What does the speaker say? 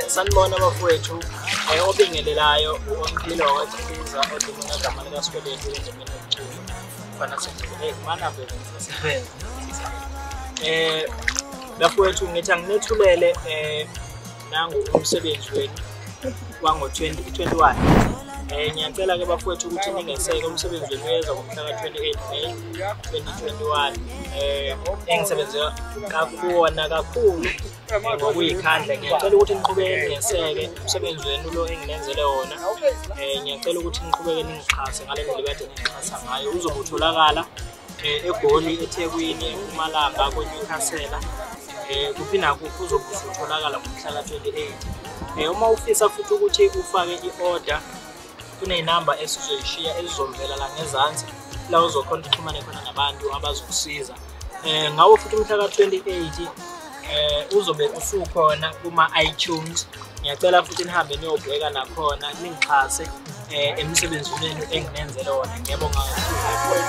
Sanibona bafowethu obingelelayo umpilo waThiza odinga igama lika Sikweletu endimeni yomculo fana sendele mana besebenza bafowethu ngithi anginethulele nangu umsebenzi wenu wango 2021 ngiyacela ke bafowethu ukuthi ningeseke umsebenzi wenu uyeza ngomhla ka28 May 2021 engisebenzela kakuwona kakhulu ngokuyikhandla ngiyacela ukuthi niqhubeke ngeseke umsebenzi wenu lo enginenzele wona ngiyacela ukuthi niqhubeke ningixhase ngale ndlela kade ningixhasa ngayo uzobe utholakala eGoli eThekwini eMpumalanga koNewcastle kuphinda kuzobe utholakala ngomhla ka28 uma ufisa futhi ukuthi ufake iorder kunenamba esizoyishiya ezizomvela la ngezansi la uzokhona ukuxhumana khona nabantu abazokusiza ngawo futhi umhla ka28 uzobe usukhona kuma iTunes ngiyacela futhi nihambe niyobheka nakhona ningixhase emsebenzini wenu enginenzele wona ngiyabonga kakhulu